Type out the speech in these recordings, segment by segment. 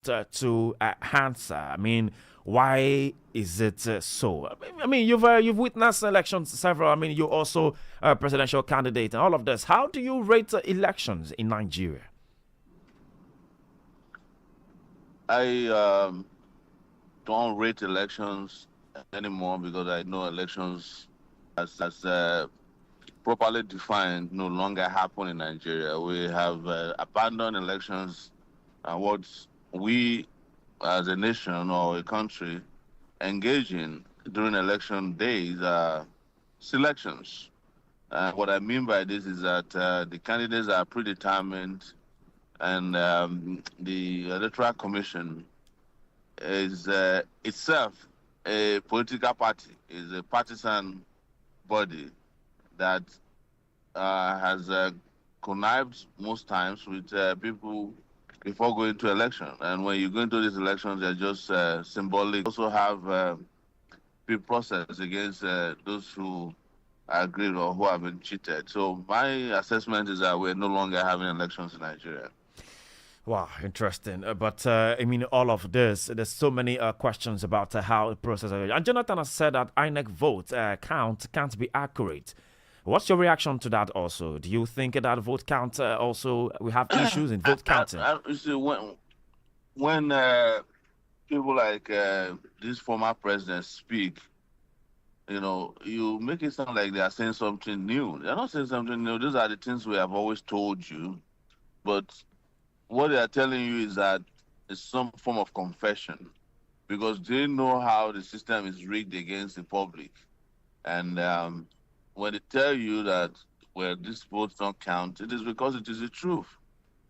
to answer. I mean, why is it so? I mean, you've witnessed elections several. I mean, you're also a presidential candidate and all of this. How do you rate elections in Nigeria? I don't rate elections anymore because I know elections as properly defined no longer happen in Nigeria. We have abandoned elections and what we as a nation or a country engage in during election days are selections. What I mean by this is that the candidates are predetermined and the Electoral Commission is itself a political party, is a partisan body that has connived most times with people before going to election. And when you go into these elections, they're just symbolic. Also have the process against those who are aggrieved or who have been cheated. So my assessment is that we're no longer having elections in Nigeria. Wow, interesting. But I mean, all of this, there's so many questions about how the process. And Jonathan has said that INEC vote count can't be accurate. What's your reaction to that? Also, do you think that vote count also we have issues in vote counting? You see, when people like these former presidents speak, you make it sound like they are saying something new. They're not saying something new. These are the things we have always told you. But what they are telling you is that it's some form of confession because they know how the system is rigged against the public. And when they tell you that, well, these votes don't count, it is because it is the truth.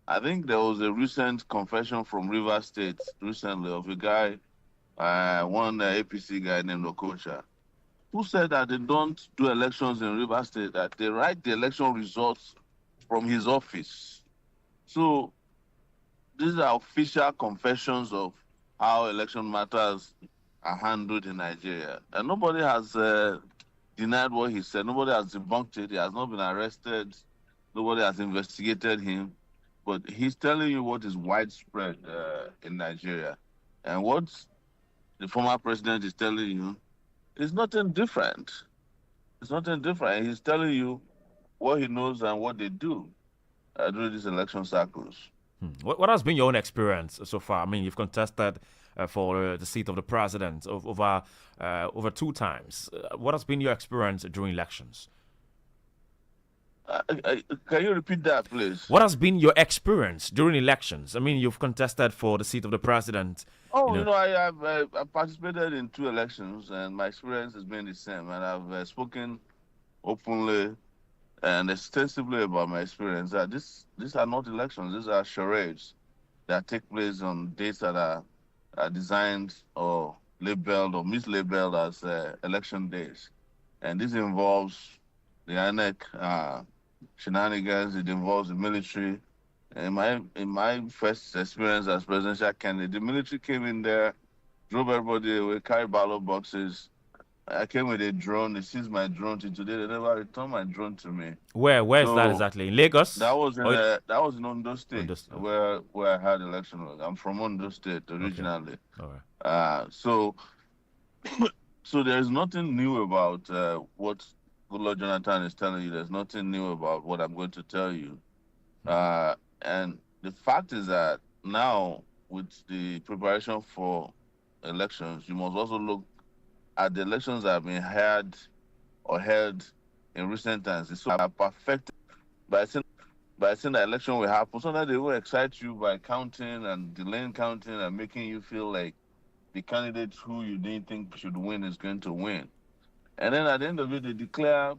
I think there was a recent confession from River State recently of a guy, one APC guy named Okocha, who said that they don't do elections in River State, that they write the election results from his office. So these are official confessions of how election matters are handled in Nigeria. And nobody has denied what he said. Nobody has debunked it. He has not been arrested. Nobody has investigated him. But he's telling you what is widespread in Nigeria. And what the former president is telling you is nothing different. It's nothing different. He's telling you what he knows and what they do during these election cycles. What has been your own experience so far? I mean, you've contested for the seat of the president over two times. What has been your experience during elections? Can you repeat that, please? What has been your experience during elections? I mean, you've contested for the seat of the president. Oh, I have participated in two elections, and my experience has been the same. And I've spoken openly and extensively about my experience. That these are not elections; these are charades that take place on dates that are designed or labeled or mislabeled as election days. And this involves the INEC shenanigans. It involves the military. In my first experience as presidential candidate, the military came in there, drove everybody away, carried ballot boxes. I came with a drone. They seized my drone till today. They never returned my drone to me. Where is that So exactly? In Lagos? that was in Ondo State, Okay. where I had election. I'm from Ondo State Okay. originally. All right. So so there's nothing new about what Goodluck Jonathan is telling you. There's nothing new about what I'm going to tell you. And the fact is that now, with the preparation for elections, you must also look at the elections that have been held in recent times. It's so perfected by saying the election will happen. So that they will excite you by counting and delaying counting and making you feel like the candidate who you didn't think should win is going to win. And then at the end of it, they declare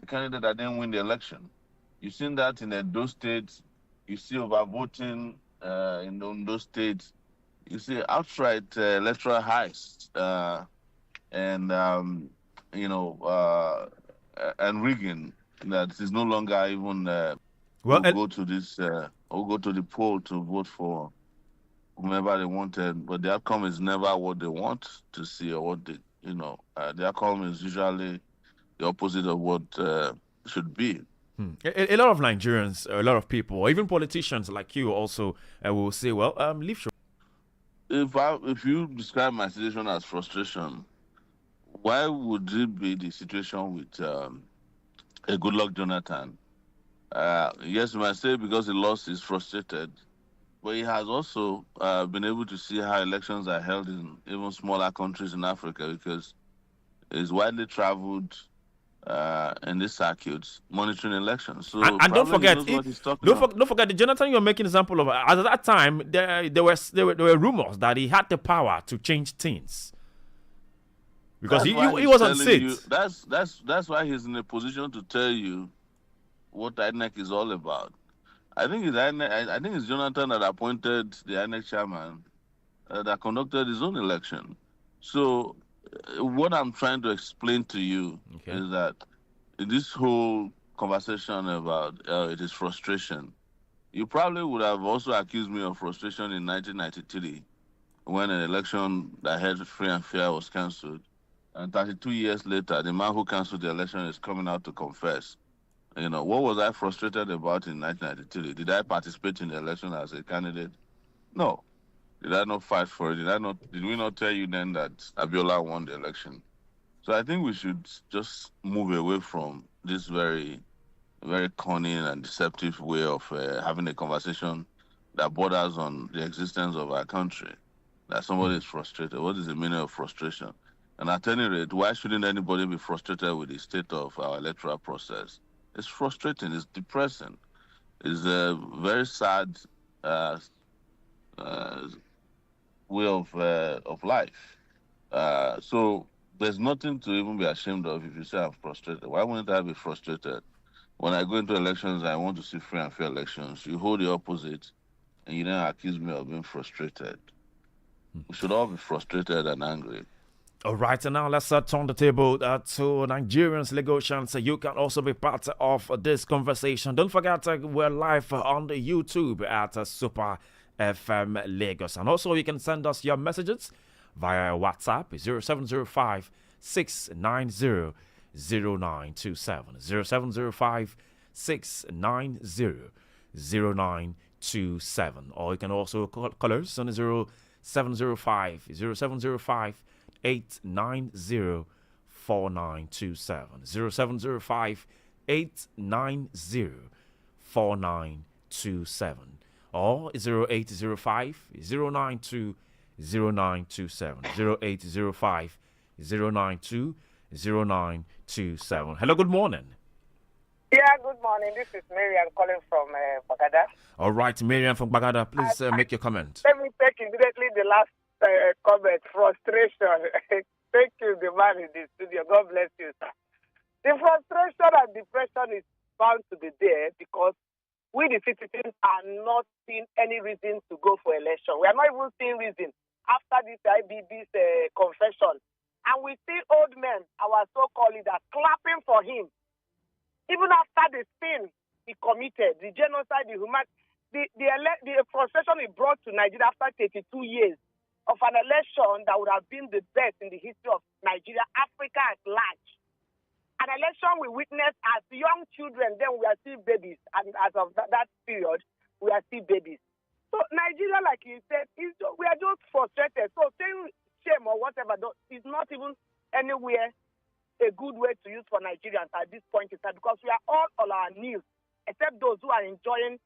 the candidate that didn't win the election. You've seen that in Edo State. You see overvoting in those states. You see outright electoral heist and and rigging that is no longer even Well, who go to this who go to the poll to vote for whomever they wanted, but the outcome is never what they want to see or what the outcome is usually the opposite of what should be. a lot of Nigerians, a lot of people, or even politicians like you also will say, well, leave if you describe my situation as frustration, why would it be the situation with a Goodluck Jonathan? Yes, you might say because he lost, he's frustrated, but he has also been able to see how elections are held in even smaller countries in Africa because he's widely traveled in these circuits monitoring elections. So And don't probably he forget, knows what he's talking about. don't forget the Jonathan you're making example of. At that time, there were rumors that he had the power to change things because That's why he he's was on telling you. seat. That's why he's in a position to tell you what INEC is all about. I think it's INEC, I think it's Jonathan that appointed the INEC chairman that conducted his own election. So what I'm trying to explain to you Okay. is that in this whole conversation about it is frustration, you probably would have also accused me of frustration in 1993 when an election that held free and fair was cancelled. And 32 years later, the man who cancelled the election is coming out to confess. What was I frustrated about in 1993? Did I participate in the election as a candidate? No. Did I not fight for it? Did we not tell you then that Abiola won the election? So I think we should just move away from this very, very cunning and deceptive way of having a conversation that borders on the existence of our country. That somebody is frustrated. What is the meaning of frustration? And at any rate, why shouldn't anybody be frustrated with the state of our electoral process? It's frustrating. It's depressing. It's a very sad uh, uh, way of life. So there's nothing to even be ashamed of if you say I'm frustrated. Why wouldn't I be frustrated? When I go into elections, I want to see free and fair elections. You hold the opposite, and you then accuse me of being frustrated. We should all be frustrated and angry. All right, and now let's turn the table to Nigerians, Lagosians. You can also be part of this conversation. Don't forget, we're live on the YouTube at Super FM Lagos. And also, you can send us your messages via WhatsApp 0705 690 0927. 0705 690 0927. Or you can also call us on 0705 0705 890 4927. 0705 890 4927. Or 0805 092 0927. 0805 092 0927. Hello, good morning. Yeah, good morning. This is Mary. I'm calling from Bagada. All right, Miriam from Bagada, please make your comment. Let me take immediately the last comment. Frustration. Thank you, the man in the studio. God bless you, sir. The frustration and depression is bound to be there because we, the citizens, are not seeing any reason to go for election. We are not even seeing reason after this IBB's confession. And we see old men, our so-called leaders, clapping for him. Even after the sin he committed, the genocide, the frustration he brought to Nigeria after 32 years of an election that would have been the best in the history of Nigeria, Africa at large. An election we witnessed as young children, then we are still babies, and as of that period, we are still babies. So Nigeria, like you said, we are just frustrated. So saying shame or whatever is not even anywhere a good way to use for Nigerians at this point in time because we are all on our knees, except those who are enjoying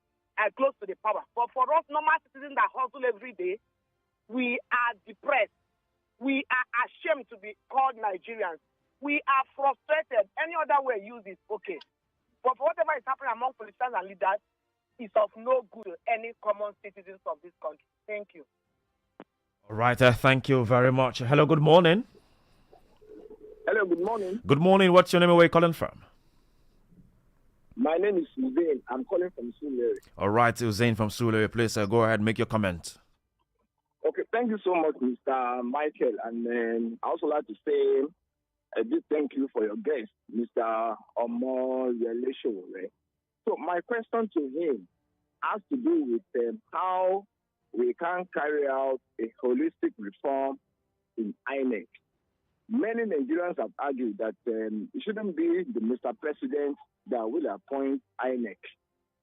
close to the power. But for us normal citizens that hustle every day, we are depressed. We are ashamed to be called Nigerians. We are frustrated. Any other way used is okay. But for whatever is happening among politicians and leaders, is of no good to any common citizens of this country. Thank you. All right, thank you very much. Hello, good morning. Hello, good morning. Good morning. What's your name and where are you calling from? My name is Hussein. I'm calling from Sulere. All right, Hussein from Sulere. Please go ahead and make your comment. Okay, thank you so much, Mr. Michael. And I also like to say a big thank you for your guest, Mr. Omo Yeleshowore. So my question to him has to do with how we can carry out a holistic reform in INEC. Many Nigerians have argued that it shouldn't be the Mr. President that will appoint INEC.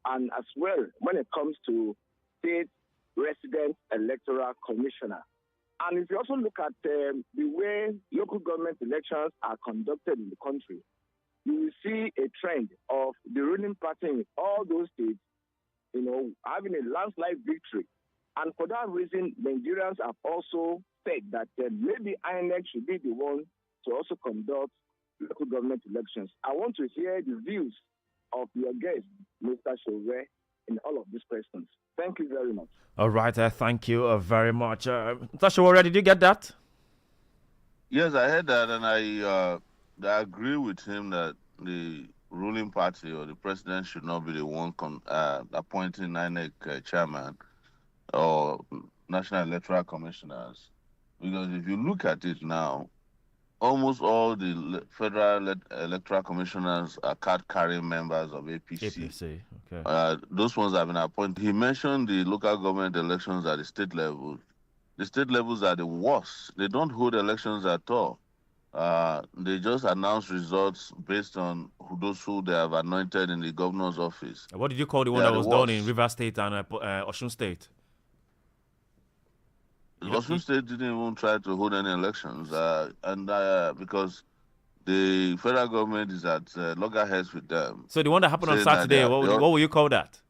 And as well, when it comes to state resident electoral commissioner. And if you also look at the way local government elections are conducted in the country, you will see a trend of the ruling party in all those states, having a landslide victory. And for that reason, Nigerians have also said that maybe INEC should be the one to also conduct local government elections. I want to hear the views of your guest, Mr. Shove, in all of these questions. Thank you very much. All right, thank you very much. Tasha, did you get that? Yes, I heard that, and I agree with him that the ruling party or the president should not be the one appointing INEC chairman or national electoral commissioners. Because if you look at it now, almost all the federal electoral commissioners are card-carrying members of APC. APC, okay. Those ones have been appointed. He mentioned the local government elections at the state level. The state levels are the worst. They don't hold elections at all. They just announce results based on those who they have anointed in the governor's office. What did you call the one that was done in River State and Osun State? Osun State didn't even try to hold any elections, because the federal government is at loggerheads with them. So the one that happened on Saturday, what will you call that?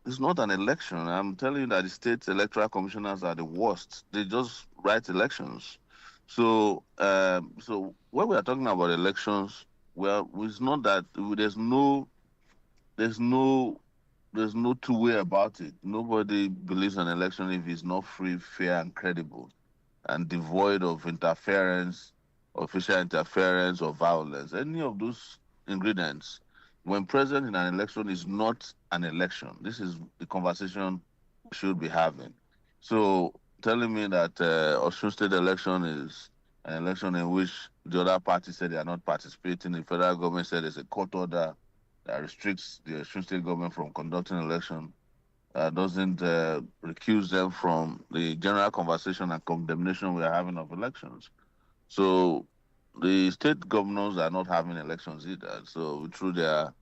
It's not an election. I'm telling you that the state electoral commissioners are the worst. They just write elections. So, when we are talking about elections, well, it's not that there's no two-way about it. Nobody believes an election if it's not free, fair, and credible, and devoid of interference, official interference, or violence. Any of those ingredients, when present in an election, is not an election. This is the conversation we should be having. So, telling me that Osun State election is an election in which the other party said they are not participating, the federal government said there's a court order that restricts the Osun State government from conducting election, doesn't recuse them from the general conversation and condemnation we are having of elections. So the state governors are not having elections either. So through their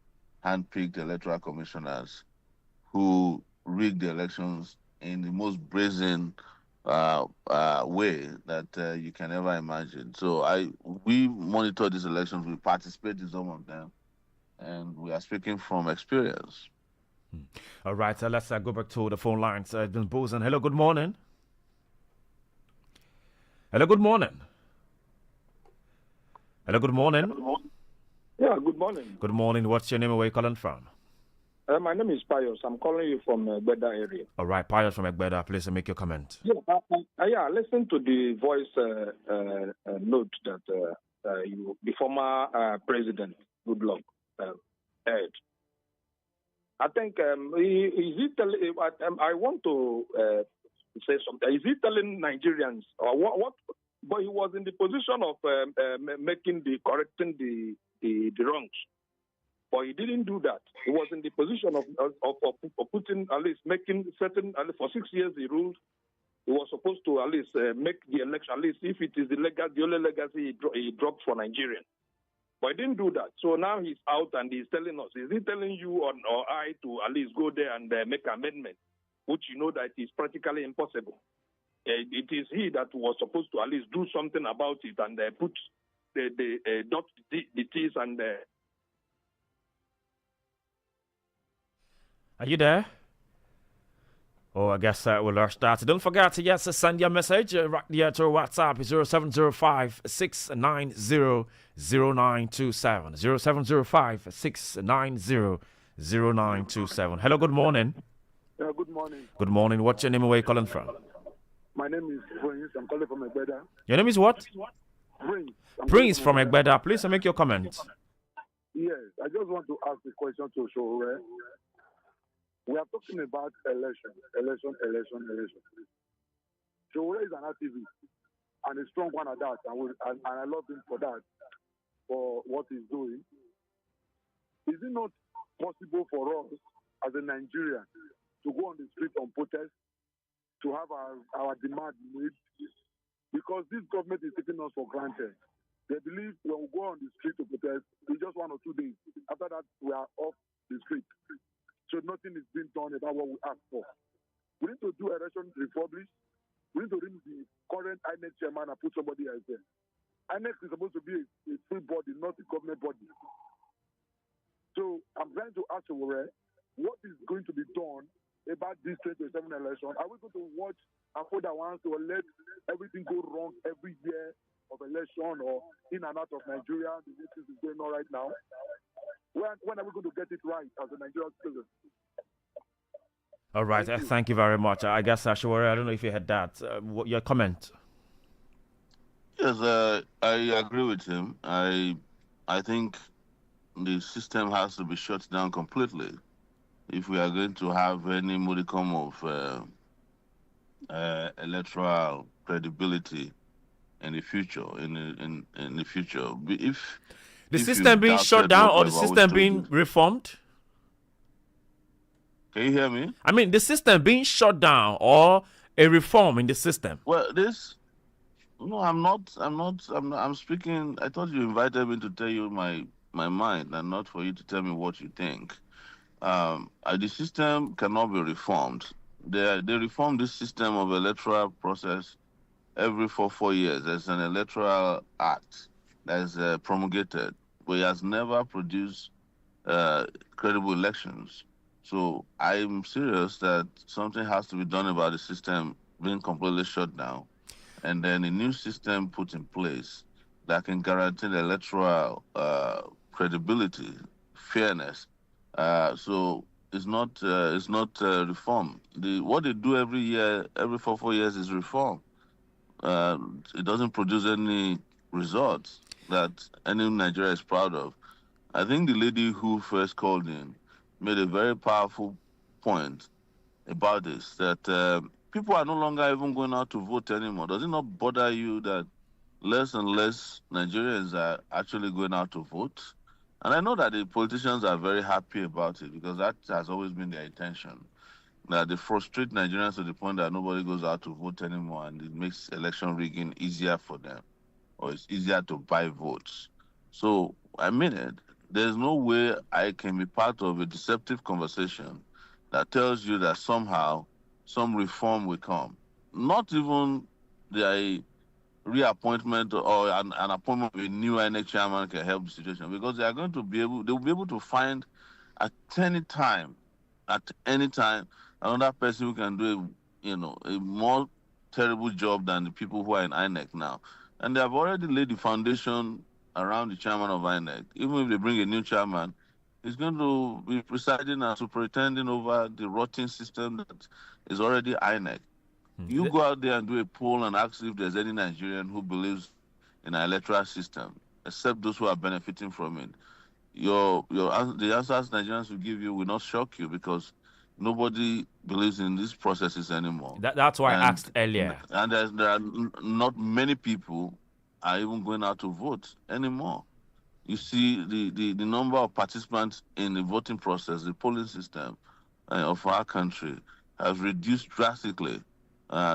hand-picked electoral commissioners who rig the elections in the most brazen way that you can ever imagine. So we monitor these elections, we participate in some of them, and we are speaking from experience. All right, let's go back to the phone lines. Boson, hello, good morning. Hello, good morning. Hello, good morning. Yeah, good morning. Good morning. What's your name and where you calling from? My name is Pius. I'm calling you from Egbeda area. All right, Pius from Egbeda. Please make your comment. Yeah, listen to the voice note that the former president, Goodluck, heard. I think I want to say something. Is he telling Nigerians or what? But he was in the position of correcting the wrongs. But he didn't do that. He was in the position of putting, at least making certain, at least for 6 years he ruled. He was supposed to at least make the election, at least if it is the only legacy he dropped for Nigerians. But he didn't do that. So now he's out and he's telling us, is he telling you or I to at least go there and make amendments, which you know that is practically impossible. It is he that was supposed to at least do something about it and put dot the T's and Are you there? Oh, I guess we'll rush that. Don't forget to send your message right there to WhatsApp 0705 690 0927. 0705 690 0927. Hello, good morning. Good morning. Good morning. What's your name and where you calling from? My name is Prince. I'm calling from Egbeda. Your name is what? Prince. Prince from Egbeda. Please make your comment. Yes, I just want to ask the question to Shore. We are talking about election. Shore is an activist and a strong one at that, and I love him for that, for what he's doing. Is it not possible for us as a Nigerian to go on the street on protest, to have our demand made? Because this government is taking us for granted. They believe when we go on the street to protest, it's just 1 or 2 days. After that, we are off the street. So nothing is being done about what we asked for. We need to do election republish. We need to remove the current INEC chairman and put somebody else there. INEC is supposed to be a free body, not a government body. So I'm trying to ask you, what is going to be done about this 2027 election? Are we going to watch and hold our hands to let everything go wrong every year of election or in and out of Nigeria? The way things is going on right now. When are we going to get it right as a Nigerian citizen? All right, thank you very much. I guess, Ashwari, I don't know if you had that. Your comment? Yes, I agree with him. I think the system has to be shut down completely if we are going to have any modicum of electoral credibility in the future. In the future, if the system being shut down or the system being reformed? Can you hear me? I mean, the system being shut down or a reform in the system? Well, no, I'm speaking. I thought you invited me to tell you my mind and not for you to tell me what you think. The system cannot be reformed. They reform this system of electoral process every 4 years. There's an electoral act that is promulgated, but it has never produced credible elections. So I'm serious that something has to be done about the system being completely shut down, and then a new system put in place that can guarantee the electoral credibility, fairness. So it's not reform. What they do every year, every 4 years, is reform. It doesn't produce any results that any Nigeria is proud of. I think the lady who first called in made a very powerful point about this, that people are no longer even going out to vote anymore. Does it not bother you that less and less Nigerians are actually going out to vote? And I know that the politicians are very happy about it because that has always been their intention, that they frustrate Nigerians to the point that nobody goes out to vote anymore, and it makes election rigging easier for them, or it's easier to buy votes. So, I mean it. There's no way I can be part of a deceptive conversation that tells you that somehow some reform will come. Not even the reappointment or an appointment of a new INEC chairman can help the situation, because they are going to be able, they will be able to find at any time, another person who can do a more terrible job than the people who are in INEC now. And they have already laid the foundation around the chairman of INEC. Even if they bring a new chairman, he's going to be presiding and superintending over the rotting system that is already INEC. You go out there and do a poll and ask if there's any Nigerian who believes in an electoral system, except those who are benefiting from it. The answers Nigerians will give you will not shock you, because nobody believes in these processes anymore. That's why I asked earlier. And there are not many people are even going out to vote anymore. You see the number of participants in the voting process, the polling system of our country has reduced drastically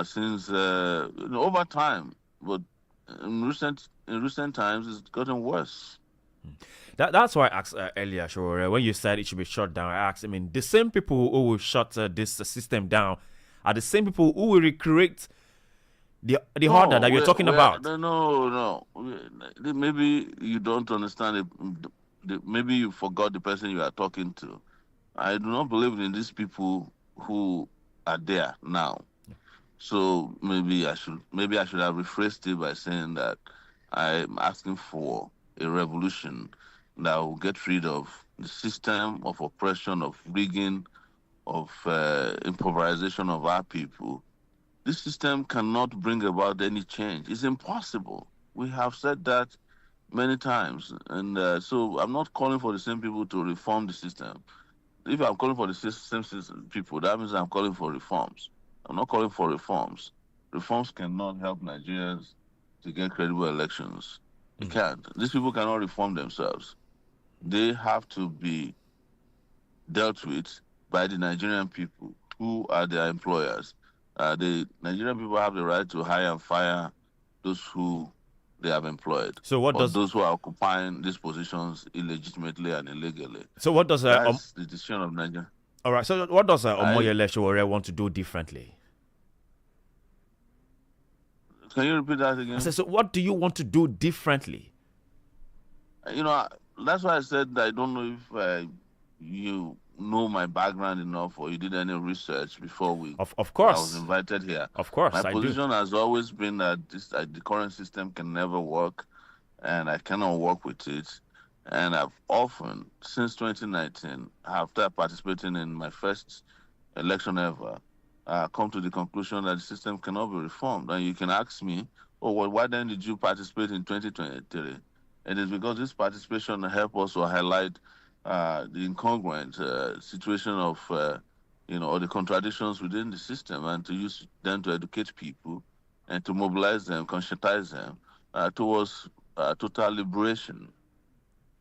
since over time. But in recent times, it's gotten worse. That's why I asked earlier, sure, when you said it should be shut down. I asked, the same people who will shut this system down are the same people who will recreate the order that you're talking about. No. Maybe you don't understand it. Maybe you forgot the person you are talking to. I do not believe in these people who are there now. So maybe I should have rephrased it by saying that I'm asking for a revolution that will get rid of the system of oppression, of rigging, of impoverization of our people. This system cannot bring about any change. It's impossible. We have said that many times. And so I'm not calling for the same people to reform the system. If I'm calling for the same people, that means I'm calling for reforms. I'm not calling for reforms. Reforms cannot help Nigerians to get credible elections. They can't. These people cannot reform themselves. They have to be dealt with by the Nigerian people, who are their employers. The Nigerian people have the right to hire and fire those who they have employed. So those who are occupying these positions illegitimately and illegally. So what does that's the decision of Nigeria? All right. So what does I, Omoyele Sowore want to do differently? can you repeat that I again? said, so what do you want to do differently? That's why I said that I don't know if you know my background enough or you did any research before Of I was course. invited here. Of course, My I do. position has always been that the current system can never work, and I cannot work with it. And I've often, since 2019, after participating in my first election ever, come to the conclusion that the system cannot be reformed. And you can ask me, oh, well, why then did you participate in 2023? It is because this participation helped also highlight the incongruent situation of, or the contradictions within the system, and to use them to educate people and to mobilize them, conscientize them towards total liberation.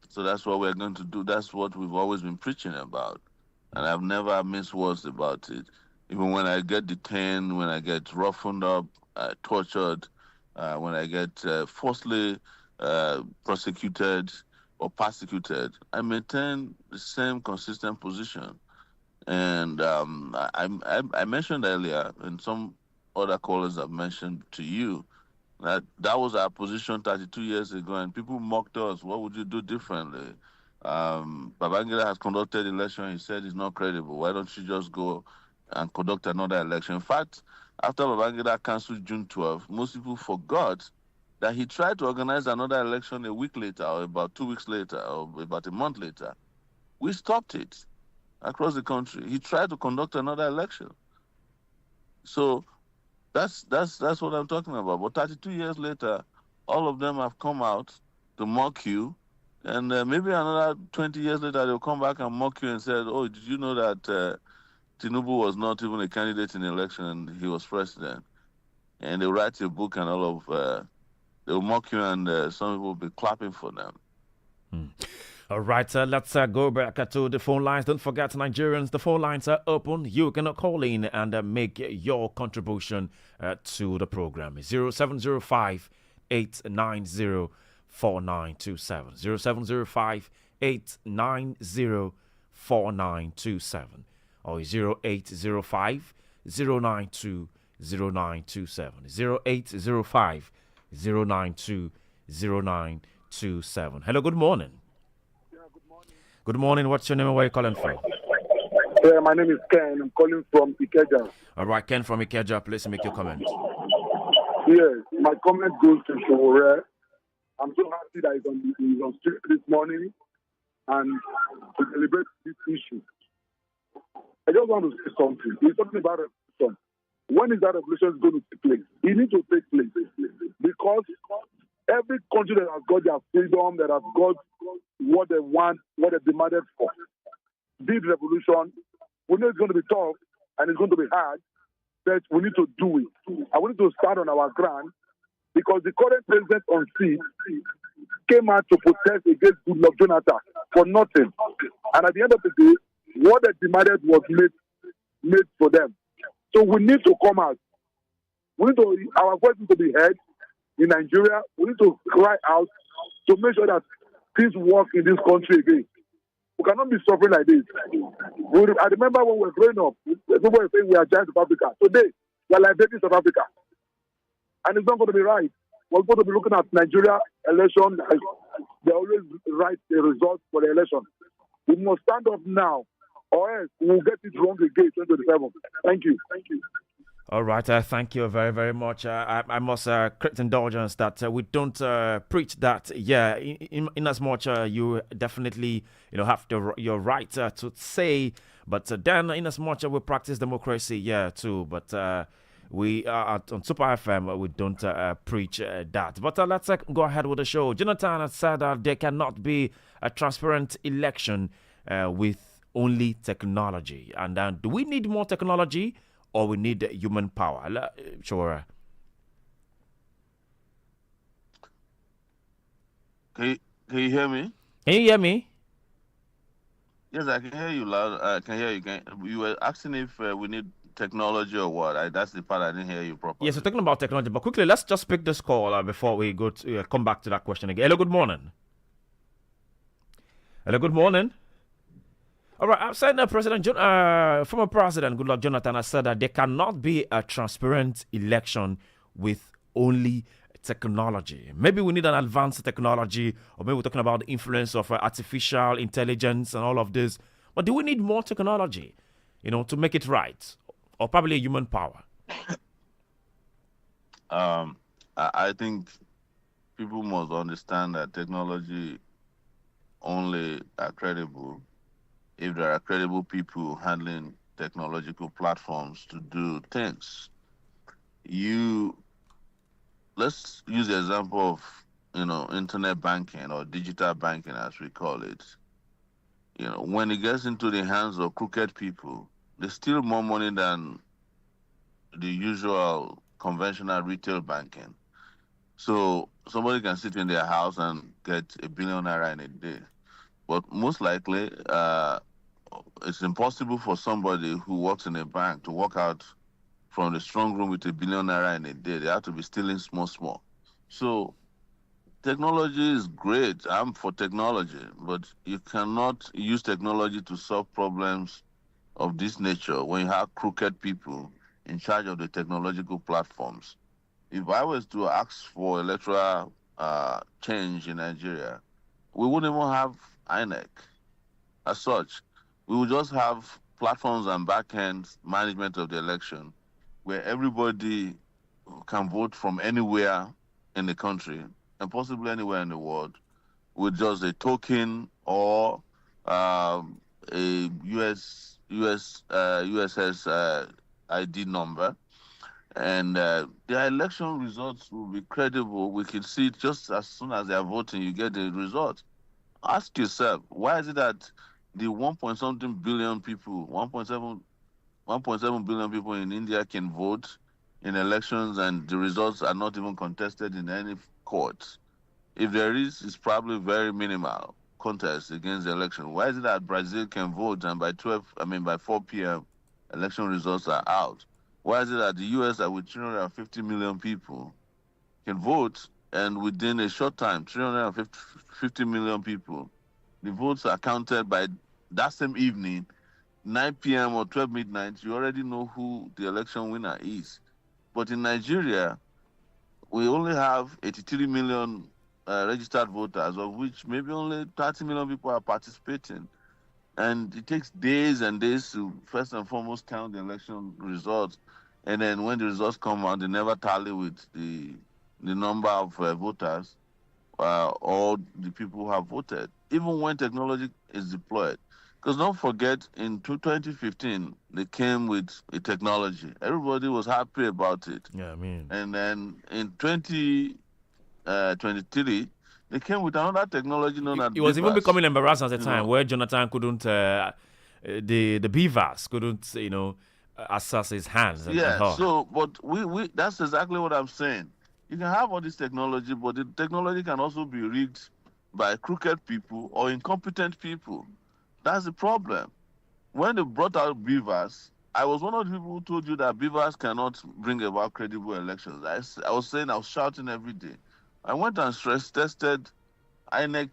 So that's what we're going to do. That's what we've always been preaching about. And I've never missed words about it. Even when I get detained, when I get roughened up, tortured, when I get falsely prosecuted or persecuted, I maintain the same consistent position. And I mentioned earlier, and some other callers have mentioned to you, that was our position 32 years ago, and people mocked us. What would you do differently? Babangida has conducted election. He said it's not credible. Why don't you just go and conduct another election? In fact, after Babangida cancelled June 12th, most people forgot that he tried to organize another election a week later, or about 2 weeks later, or about a month later. We stopped it across the country. He tried to conduct another election. So that's what I'm talking about. But 32 years later, all of them have come out to mock you, and maybe another 20 years later they'll come back and mock you and say, "Oh, did you know that Tinubu was not even a candidate in the election and he was president?" And they'll write your book and all of they'll mock you, and some people will be clapping for them. All right, let's go back to the phone lines. Don't forget, Nigerians, the phone lines are open. You can call in and make your contribution to the program. 0705 890 4927. 0705 890 4927. Or 0805 092 0927. 0805 092 0927. Hello, good morning. Good morning. What's your name and where are you calling from? Yeah, my name is Ken. I'm calling from Ikeja. All right, Ken from Ikeja, please make your comment. Yes, my comment goes to Sowore. I'm so happy that he's on street this morning and to celebrate this issue. I just want to say something. He's talking about revolution. When is that revolution going to take place? It needs to take place because every country that has got their freedom, that has got what they want, what they demanded for, did revolution. We know it's going to be tough and it's going to be hard, but we need to do it. And we need to start on our ground because the current president on seat came out to protest against Goodluck Jonathan for nothing. And at the end of the day, what they demanded was made for them. So we need to come out. We need to, our voice needs to be heard in Nigeria. We need to cry out to make sure that things work in this country again. We cannot be suffering like this. I remember when we were growing up, people were saying we are giants of Africa. Today, we are like babies of Africa. And it's not going to be right. We're going to be looking at Nigeria election. They always write the results for the election. We must stand up now, or else we will get it wrong again, 2027. Thank you. All right, thank you very, very much. I must correct indulgence that we don't preach that. Yeah, in as much you definitely have your right to say, but then in as much we practice democracy, yeah, too. But we on Super FM we don't preach that. But let's go ahead with the show. Jonathan has said that there cannot be a transparent election with only technology. And do we need more technology? Or we need human power? Sure. Can you hear me? Can you hear me? Yes, I can hear you loud. I can hear you. You were asking if we need technology or what? That's the part I didn't hear you properly. Yes, we're talking about technology. But quickly, let's just pick this call before we go to come back to that question again. Hello, good morning. Hello, good morning. All right, I've said that former President Goodluck Jonathan has said that there cannot be a transparent election with only technology. Maybe we need an advanced technology, or maybe we're talking about the influence of artificial intelligence and all of this. But do we need more technology, to make it right, or probably human power? I think people must understand that technology only are credible if there are credible people handling technological platforms to do things. Let's use the example of internet banking or digital banking as we call it. When it gets into the hands of crooked people, they steal more money than the usual conventional retail banking. So somebody can sit in their house and get $1 billion in a day. But most likely, it's impossible for somebody who works in a bank to walk out from the strong room with $1 billion in a day. They have to be stealing small. So technology is great. I'm for technology, but you cannot use technology to solve problems of this nature when you have crooked people in charge of the technological platforms. If I was to ask for electoral change in Nigeria, we wouldn't even have INEC as such. We would just have platforms and back-end management of the election where everybody can vote from anywhere in the country and possibly anywhere in the world with just a token or a USS ID number. And their election results will be credible. We can see it just as soon as they are voting, you get the result. Ask yourself, why is it that the 1.something billion people, 1.7 billion people in India can vote in elections and the results are not even contested in any court? If there is, it's probably very minimal contest against the election. Why is it that Brazil can vote and by 4 p.m. election results are out? Why is it that the US, with 350 million people, can vote and within a short time, 350 million people, the votes are counted by that same evening, 9 p.m. or 12 midnight, you already know who the election winner is. But in Nigeria, we only have 83 million registered voters, of which maybe only 30 million people are participating. And it takes days and days to first and foremost count the election results. And then when the results come out, they never tally with the number of voters or the people who have voted, even when technology is deployed. Because don't forget, in 2015, they came with a technology. Everybody was happy about it. Yeah, I mean. And then in 2023, they came with another technology known as It was even becoming embarrassing at the time where Jonathan couldn't, the beavers couldn't, access his hands. But we that's exactly what I'm saying. You can have all this technology, but the technology can also be rigged by crooked people or incompetent people. That's the problem. When they brought out beavers, I was one of the people who told you that beavers cannot bring about credible elections. I was shouting every day. I went and stress tested INEC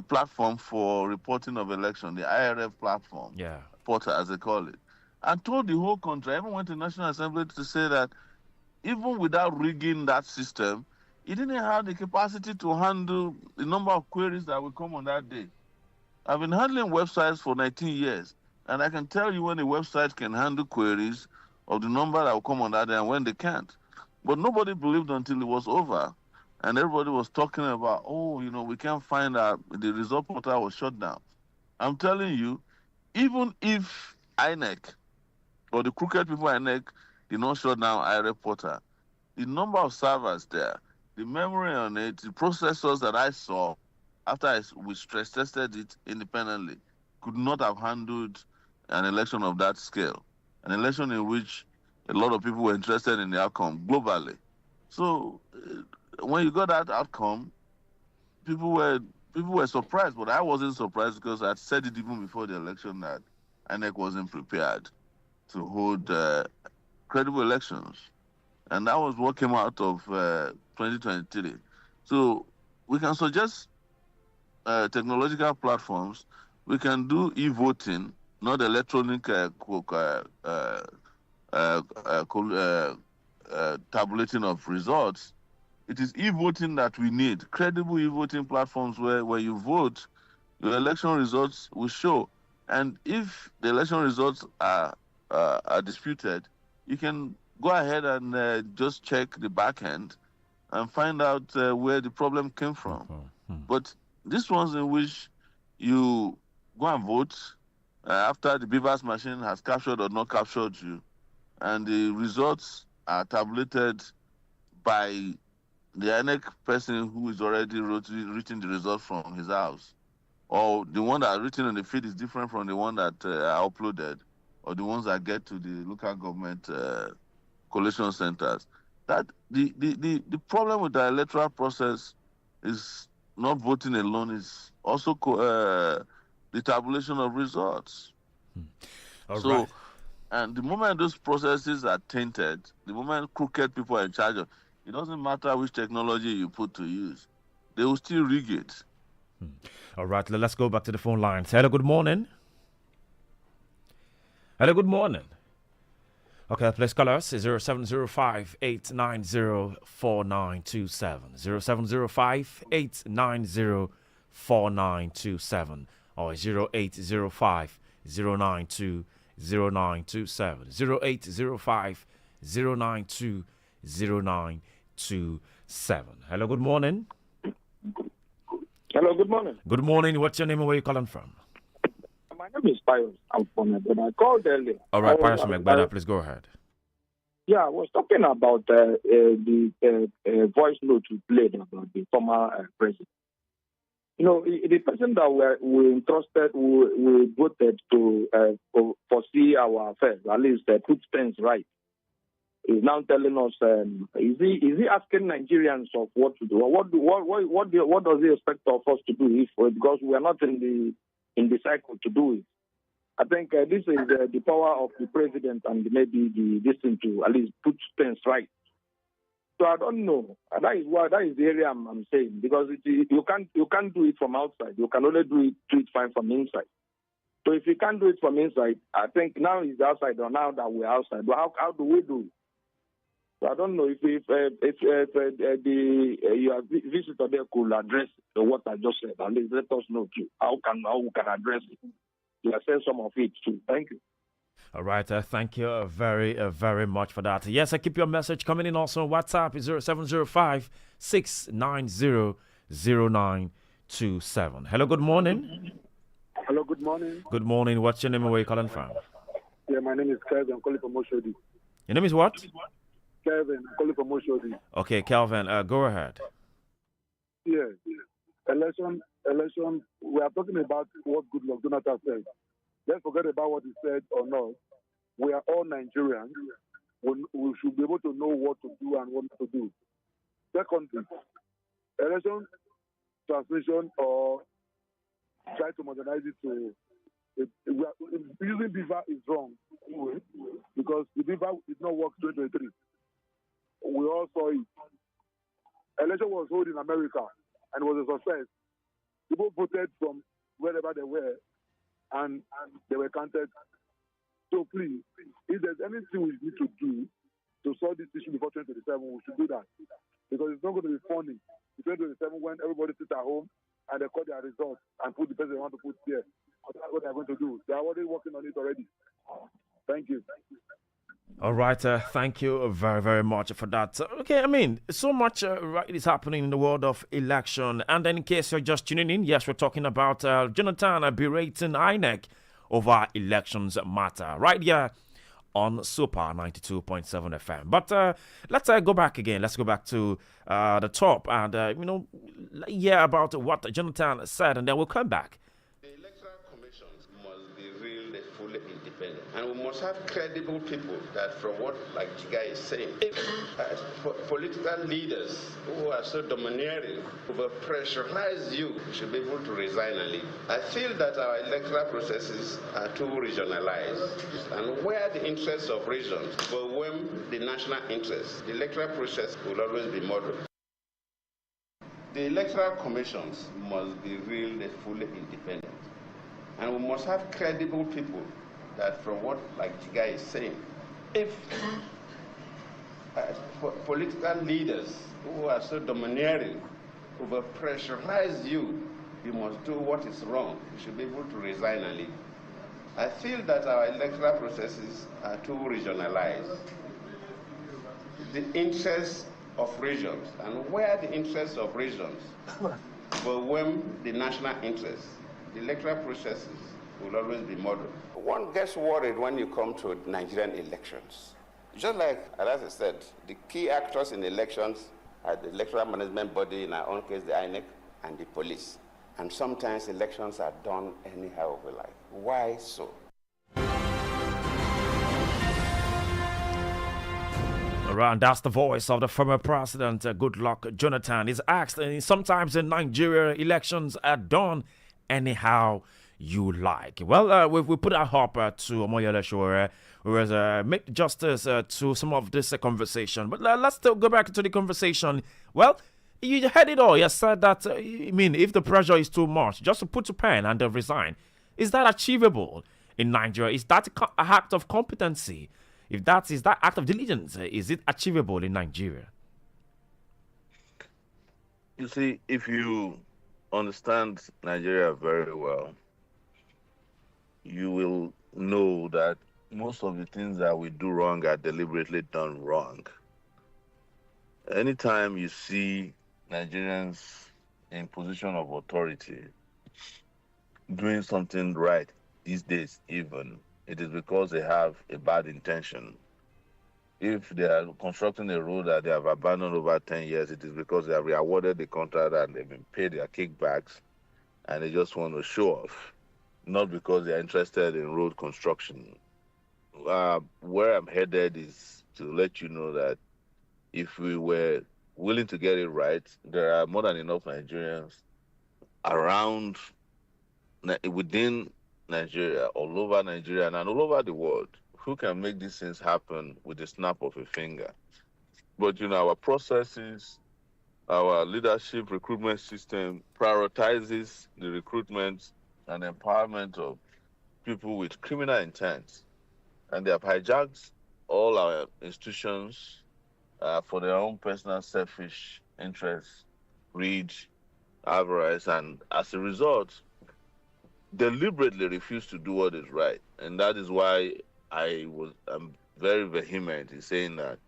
platform for reporting of election, the IRF platform, portal as they call it, and told the whole country. I even went to National Assembly to say that even without rigging that system, it didn't have the capacity to handle the number of queries that will come on that day. I've been handling websites for 19 years, and I can tell you when a website can handle queries of the number that will come on that day and when they can't. But nobody believed until it was over. And everybody was talking about, we can't find out, the result portal was shut down. I'm telling you, even if INEC or the crooked people INEC did not shut down IRF portal, the number of servers there, the memory on it, the processors that I saw after we stress tested it independently could not have handled an election of that scale, an election in which a lot of people were interested in the outcome globally. So when you got that outcome, people were surprised, but I wasn't surprised because I'd said it even before the election that INEC wasn't prepared to hold credible elections. And that was what came out of 2023. So we can suggest technological platforms, we can do e-voting, not electronic tabulating of results. It is e-voting that we need, credible e-voting platforms where you vote, your election results will show. And if the election results are disputed, you can go ahead and just check the back end and find out where the problem came from. But these ones in which you go and vote after the Beavers machine has captured or not captured you, and the results are tabulated by the INEC person who is already written the results from his house, or the one that are written on the feed is different from the one that are uploaded, or the ones that get to the local government collation centers. That the problem with the electoral process is not voting alone, is also the tabulation of results. Right. And the moment those processes are tainted, the moment crooked people are in charge of, it doesn't matter which technology you put to use, they will still rig it. All right, let's go back to the phone lines. Hello, good morning. Hello, good morning. Okay, please call us 0705-890-4927. 0705-890-4927 or 0805-092-0927. 0805-092-0927. Hello, good morning. Hello, good morning. Good morning. What's your name and where you calling from? My name is Pius. I'm from Egbeda. I called earlier. All right, Pius from Egbeda, please go ahead. Yeah, I was talking about the voice note we played about the former president. You know, the person that we entrusted, we voted to foresee our affairs, at least put things right, is now telling us, is he asking Nigerians of what to do? What does he expect of us to do because we are not in the cycle to do it? I think this is the power of the president and maybe this thing to at least put things right. So I don't know. That is the area I'm saying, because you can't do it from outside. You can only do it fine from inside. So if you can't do it from inside, I think now is the outside, or now that we're outside. But how do we do it? So I don't know if your visitor there could address what I just said. At least let us know too how we can address it. You say some of it too. Thank you. All right, thank you very much for that. Yes, I keep your message coming in also on WhatsApp. It's 0705-690-0927. Hello, good morning. Hello, good morning. Good morning. What's your name and where you calling from? Yeah, my name is Kevin. I'm calling from Oshodi. Your name is what? Kevin. I'm calling from Oshodi. Okay, Calvin, go ahead. Yeah. Election. We are talking about what Goodluck Jonathan said. Let's forget about what he said or not. We are all Nigerians. We should be able to know what to do and what not to do. Secondly, election transmission or try to modernize it to using Beaver is wrong anyway, because the Beaver did not work 2023. We all saw it. Election was held in America and was a success. People voted from wherever they were, and they were counted. So please, if there's anything we need to do to solve this issue before 2027, we should do that. Because it's not going to be funny in 2027 when everybody sits at home and they call their results and put the person they want to put there. That's what they're going to do. They're already working on it already. Thank you. All right, thank you very much for that. Okay, I mean, so much is happening in the world of election. And then in case you're just tuning in, yes, we're talking about Jonathan berating INEC over elections matter right here on Super 92.7 FM. But let's go back again. Let's go back to the top and, hear about what Jonathan said, and then we'll come back. The electoral commissions must be really fully independent. And we must have credible people that, from what like Jiga is saying, if political leaders who are so domineering, over pressurize you should be able to resign and leave. I feel that our electoral processes are too regionalized. And where the interests of regions overwhelm the national interest, the electoral process will always be moderate. The electoral commissions must be really fully independent. And we must have credible people that, from what like Jigai is saying, if political leaders who are so domineering over pressurize you, you must do what is wrong. You should be able to resign and leave. I feel that our electoral processes are too regionalized. The interests of regions, and where the interests of regions overwhelm the national interests, the electoral processes will always be moderate. One gets worried when you come to Nigerian elections. Just like Alhaji said, the key actors in elections are the electoral management body, in our own case the INEC, and the police. And sometimes elections are done anyhow we like. Why so? Right, and that's the voice of the former president, Goodluck Jonathan. He's asked, sometimes in Nigeria, elections are done anyhow you like. Well, we put our up to Omoyele Sowore, who has make justice to some of this conversation. But let's still go back to the conversation. Well, you heard it all. You said that, if the pressure is too much, just to put to pen and resign. Is that achievable in Nigeria? Is that an act of competency? If that is that act of diligence, is it achievable in Nigeria? You see, if you understand Nigeria very well, you will know that most of the things that we do wrong are deliberately done wrong. Anytime you see Nigerians in position of authority doing something right these days, even, it is because they have a bad intention. If they are constructing a road that they have abandoned over 10 years, it is because they have re-awarded the contract and they've been paid their kickbacks and they just want to show off, not because they are interested in road construction. Where I'm headed is to let you know that if we were willing to get it right, there are more than enough Nigerians around, within Nigeria, all over Nigeria, and all over the world, who can make these things happen with the snap of a finger. But, our processes, our leadership recruitment system prioritizes the recruitment and empowerment of people with criminal intent. And they have hijacked all our institutions for their own personal selfish interests, greed, avarice, and as a result, deliberately refuse to do what is right. And that is why I'm very vehement in saying that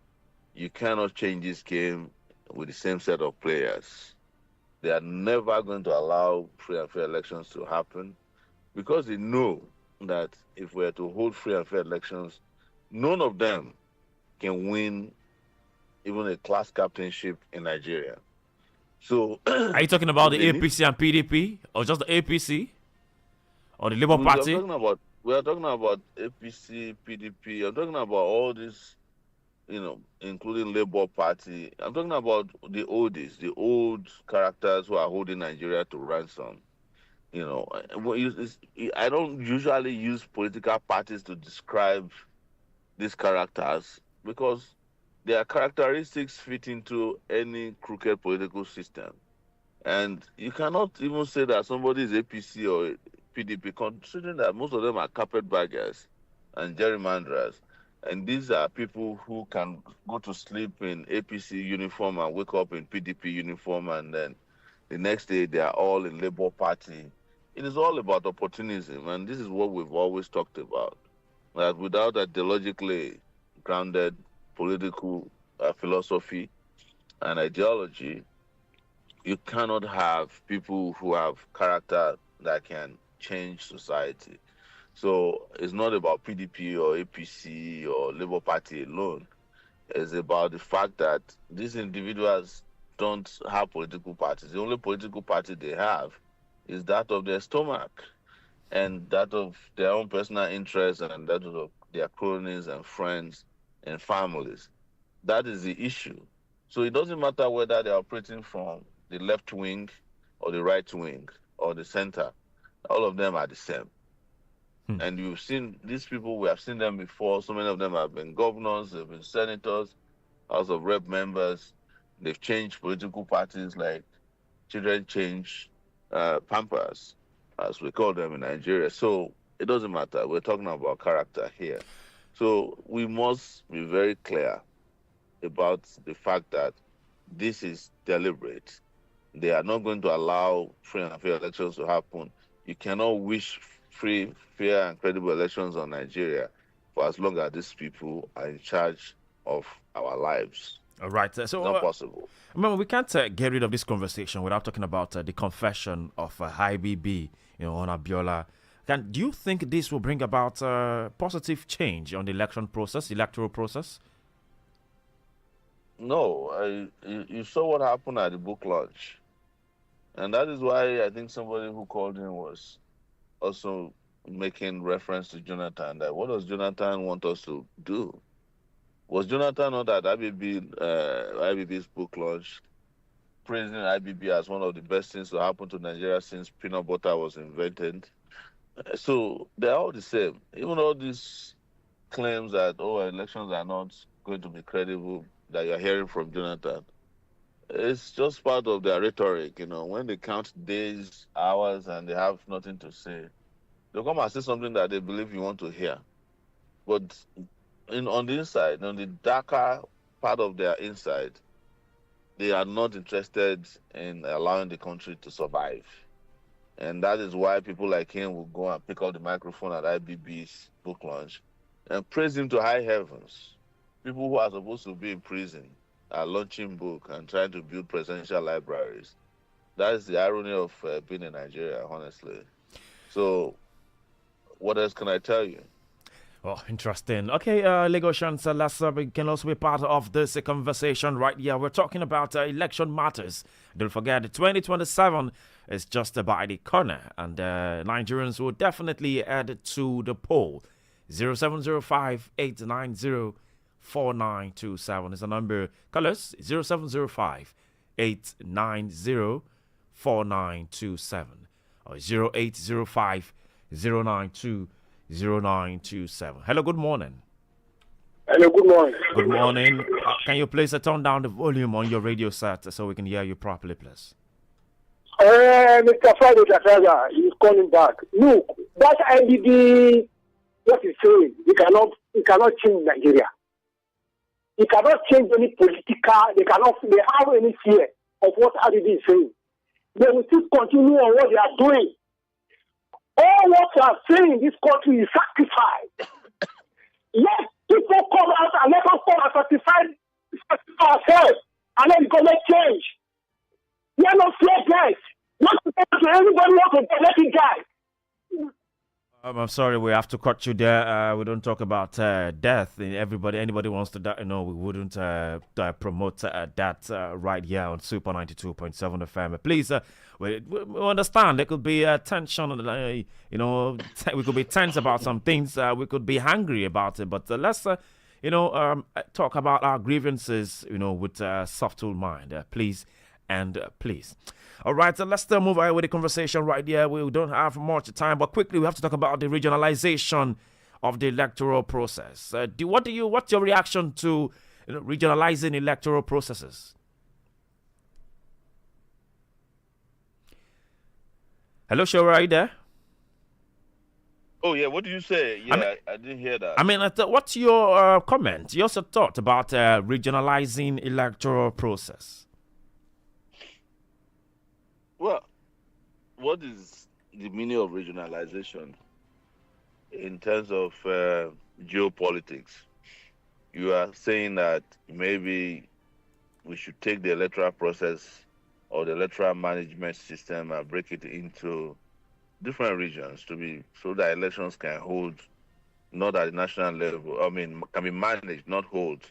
you cannot change this game with the same set of players. They are never going to allow free and fair elections to happen because they know that if we are to hold free and fair elections, none of them can win even a class captainship in Nigeria. So, are you talking about the APC and PDP, or just the APC, or the Labour Party? We are talking about APC, PDP. I'm talking about all this, including Labour Party. I'm talking about the oldies, the old characters who are holding Nigeria to ransom. I don't usually use political parties to describe these characters because their characteristics fit into any crooked political system. And you cannot even say that somebody is APC or PDP, considering that most of them are carpetbaggers and gerrymanderers. And these are people who can go to sleep in APC uniform and wake up in PDP uniform, and then the next day they are all in Labour Party. It is all about opportunism, and this is what we've always talked about. That without a ideologically grounded political philosophy and ideology, you cannot have people who have character that can change society. So it's not about PDP or APC or Labour Party alone. It's about the fact that these individuals don't have political parties. The only political party they have is that of their stomach and that of their own personal interests and that of their cronies and friends and families. That is the issue. So it doesn't matter whether they're operating from the left wing or the right wing or the center. All of them are the same. And you've seen these people, we have seen them before. So many of them have been governors, they've been senators, House of Rep members. They've changed political parties like children change Pampers. as we call them in Nigeria. So it doesn't matter. We're talking about character here. So we must be very clear about the fact that this is deliberate. They are not going to allow free and fair elections to happen. You cannot wish free, fair, and credible elections on Nigeria for as long as these people are in charge of our lives. All right. It's not possible. Remember, we can't get rid of this conversation without talking about the confession of IBB, on Abiola. Do you think this will bring about positive change on the electoral process? No, you saw what happened at the book launch. And that is why I think somebody who called in was also making reference to Jonathan. That what does Jonathan want us to do? Was Jonathan not at IBB's book launch, praising IBB as one of the best things to happen to Nigeria since peanut butter was invented? So they're all the same. Even all these claims that, elections are not going to be credible that you're hearing from Jonathan, it's just part of their rhetoric. When they count days, hours, and they have nothing to say, they'll come and say something that they believe you want to hear. But on the inside, on the darker part of their inside, they are not interested in allowing the country to survive. And that is why people like him will go and pick up the microphone at IBB's book launch and praise him to high heavens. People who are supposed to be in prison are launching book and trying to build presidential libraries. That is the irony of being in Nigeria, honestly. So, what else can I tell you? Oh, interesting. Okay, Lagosians, we can also be part of this conversation right here. We're talking about election matters. Don't forget, 2027 is just about the corner, and Nigerians will definitely head to the poll. 0705-890-4927 is the number. Colors 0705-890-4927 or 0805-092-0927. Hello, good morning. Hello, good morning. Good morning. Can you please turn down the volume on your radio set so we can hear you properly, please? Mr. Friday Tataga is calling back. Look, that IDB, what he's saying, he cannot change Nigeria. He cannot change any political, they have any fear of what IDB is saying. They will still continue on what they are doing. All what we are saying in this country is sacrifice. Let people come out and let us come and sacrifice ourselves and let the government change. We are not fear guys. Not to anybody want to let it die. I'm sorry, we have to cut you there. We don't talk about death. Anybody wants to die, we wouldn't promote that right here on Super 92.7 FM. Please, we understand there could be tension. We could be tense about some things. We could be angry about it. But let's, talk about our grievances, with a subtle mind. Please and please. All right, so let's move on with the conversation right here. We don't have much time, but quickly we have to talk about the regionalization of the electoral process. What's your reaction to regionalizing electoral processes? Hello, Shora, are you there? Oh, yeah, what did you say? Yeah, I didn't hear that. What's your comment, your thought about regionalizing electoral process? Well, what is the meaning of regionalization in terms of geopolitics? You are saying that maybe we should take the electoral process or the electoral management system and break it into different regions so that elections can hold not at the national level. Can be managed, not hold,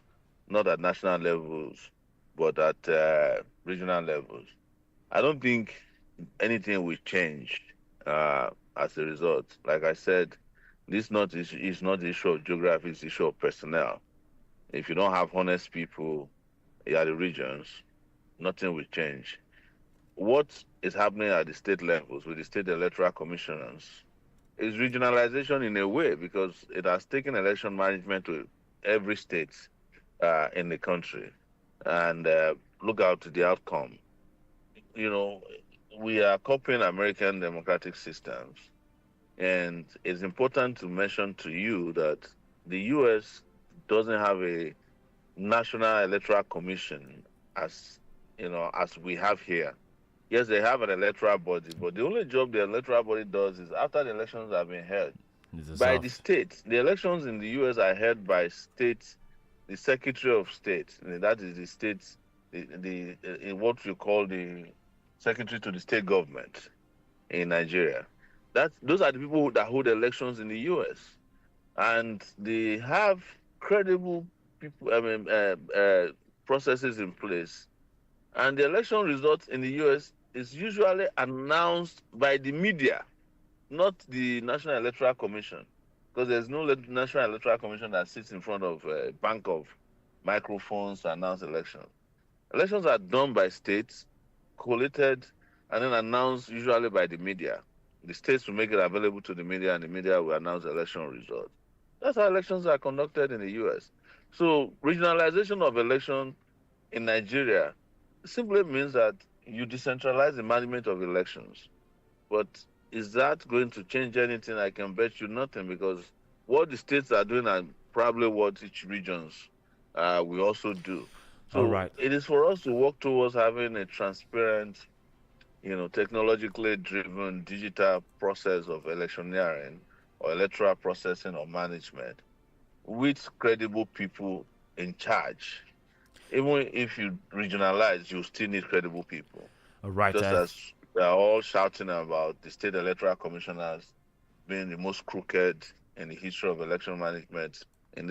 not at national levels, but at regional levels. I don't think anything will change as a result. Like I said, this is not the issue of geography, it's the issue of personnel. If you don't have honest people at the regions, nothing will change. What is happening at the state levels with the state electoral commissioners is regionalization in a way, because it has taken election management to every state in the country and look out to the outcome. we are copying American democratic systems. And it's important to mention to you that the U.S. doesn't have a National Electoral Commission as as we have here. Yes, they have an electoral body, but the only job the electoral body does is after the elections have been held by the states. The elections in the U.S. are held by states, the Secretary of State, and that is the states, what we call the Secretary to the State Government in Nigeria. Those are the people that hold elections in the U.S. and they have credible people. Processes in place, and the election results in the U.S. is usually announced by the media, not the National Electoral Commission, because there's no National Electoral Commission that sits in front of a bank of microphones to announce elections. Elections are done by states, collated, and then announced usually by the media. The states will make it available to the media, and the media will announce the election results. That's how elections are conducted in the U.S. So regionalization of election in Nigeria simply means that you decentralize the management of elections. But is that going to change anything? I can bet you nothing, because what the states are doing are probably what each regions will also do. So All right. it is for us to work towards having a transparent, technologically driven digital process of electioneering or electoral processing or management with credible people in charge. Even if you regionalize, you still need credible people. All right. Just as they are all shouting about the state electoral commissioners being the most crooked in the history of election management,